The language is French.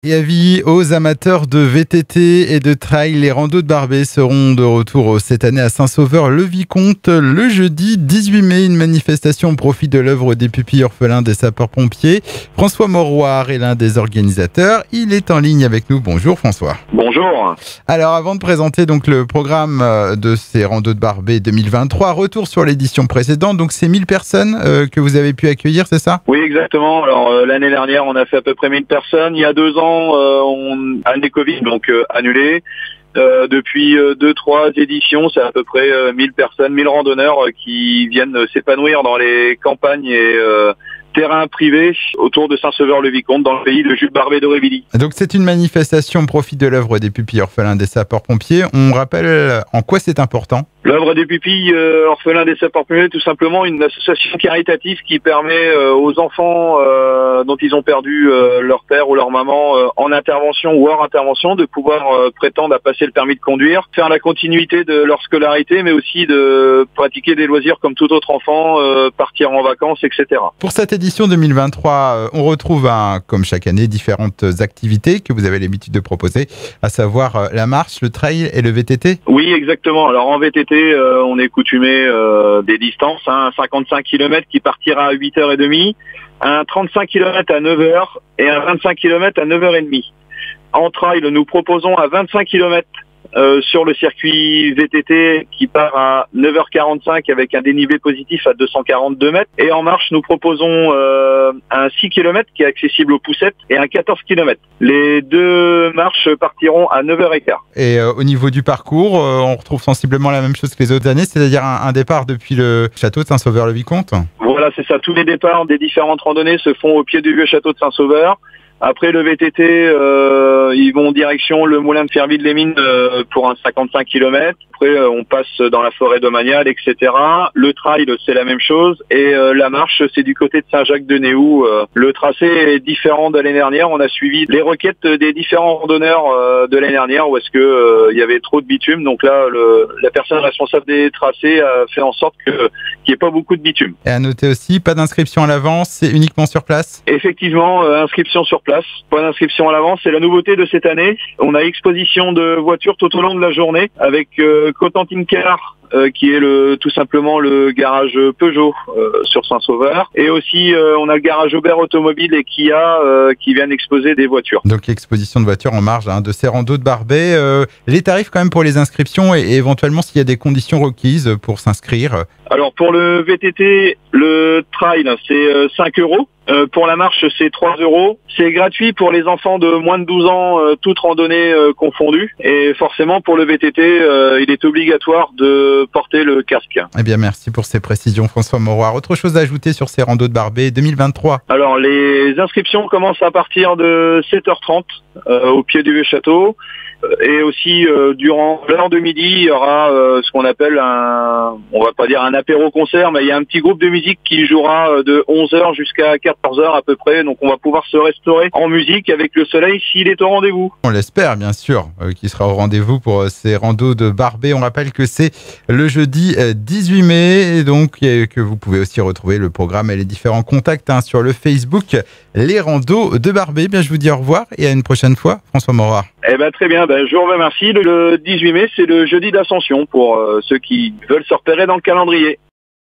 Et avis aux amateurs de VTT et de trail, les randos de Barbet seront de retour cette année à Saint-Sauveur-le-Vicomte le jeudi 18 mai. Une manifestation au profit de l'œuvre des pupilles orphelins des sapeurs-pompiers. François Mauroir est l'un des organisateurs. Il est en ligne avec nous. Bonjour François. Bonjour. Alors avant de présenter donc le programme de ces randos de Barbet 2023, retour sur l'édition précédente. Donc c'est 1000 personnes que vous avez pu accueillir, c'est ça? Oui, exactement. Alors l'année dernière, on a fait à peu près 1000 personnes. Il y a 2 ans, année Covid, donc annulé. Depuis 2-3 éditions, c'est à peu près 1000 personnes, 1000 randonneurs qui viennent s'épanouir dans les campagnes et terrains privés autour de Saint-Sauveur-le-Vicomte, dans le pays de Jules Barbet d'Aurevilly. Donc c'est une manifestation au profit de l'œuvre des pupilles orphelins des sapeurs-pompiers. On rappelle en quoi c'est important? L'œuvre des pupilles orphelins des sapeurs-pompiers est tout simplement une association caritative qui permet aux enfants dont ils ont perdu leur père ou leur maman en intervention ou hors intervention de pouvoir prétendre à passer le permis de conduire, faire la continuité de leur scolarité, mais aussi de pratiquer des loisirs comme tout autre enfant, partir en vacances, etc. Pour cette édition 2023, on retrouve, comme chaque année, différentes activités que vous avez l'habitude de proposer, à savoir la marche, le trail et le VTT. Oui, exactement. Alors en VTT, on est coutumé des distances, un 55 km qui partira à 8h30, un 35 km à 9h et un 25 km à 9h30. En trail, nous proposons un 25 km sur le circuit VTT qui part à 9h45 avec un dénivelé positif à 242 mètres. Et en marche, nous proposons un 6 km qui est accessible aux poussettes et un 14 km. Les 2 marches partiront à 9h15. Et au niveau du parcours, on retrouve sensiblement la même chose que les autres années, c'est-à-dire un départ depuis le château de Saint-Sauveur-le-Vicomte. Voilà, c'est ça. Tous les départs des différentes randonnées se font au pied du vieux château de Saint-Sauveur. Après le VTT, ils vont en direction le moulin de Firville-les-Mines pour un 55 km. Après, on passe dans la forêt domaniale, etc. Le trail, c'est la même chose. Et la marche, c'est du côté de Saint-Jacques-de-Néou. Le tracé est différent de l'année dernière. On a suivi les requêtes des différents randonneurs de l'année dernière où est-ce que il y avait trop de bitume. Donc là, la personne responsable des tracés a fait en sorte qu'il n'y ait pas beaucoup de bitume. Et à noter aussi, pas d'inscription à l'avance, c'est uniquement sur place? Effectivement, inscription sur place. Pas d'inscription à l'avance, c'est la nouveauté de cette année. On a exposition de voitures tout au long de la journée avec Cotentin Car qui est tout simplement le garage Peugeot sur Saint-Sauveur. Et aussi, on a le garage Aubert Automobile et Kia qui viennent exposer des voitures. Donc, exposition de voitures en marge de ces randos de Barbet. Les tarifs quand même pour les inscriptions et éventuellement s'il y a des conditions requises pour s'inscrire. Alors, pour le VTT, le trail, c'est 5 €. Pour la marche, c'est 3 €. C'est gratuit pour les enfants de moins de 12 ans, toutes randonnées confondues. Et forcément, pour le VTT, il est obligatoire de porter le casque. Eh bien, merci pour ces précisions, François Mauroir. Autre chose à ajouter sur ces randos de Barbet 2023? Alors, les inscriptions commencent à partir de 7h30 au pied du vieux château. Et aussi, durant l'heure de midi, il y aura ce qu'on appelle on va pas dire un apéro-concert, mais il y a un petit groupe de musique qui jouera de 11h jusqu'à 14h à peu près. Donc on va pouvoir se restaurer en musique avec le soleil s'il est au rendez-vous. On l'espère, bien sûr, qu'il sera au rendez-vous pour ces randos de Barbet. On rappelle que c'est le jeudi 18 mai, et donc que vous pouvez aussi retrouver le programme et les différents contacts sur le Facebook Les Randos de Barbet. Bien, je vous dis au revoir et à une prochaine fois, François Mauroir. Eh ben très bien, je vous remercie. Le 18 mai, c'est le jeudi d'Ascension pour ceux qui veulent se repérer dans le calendrier.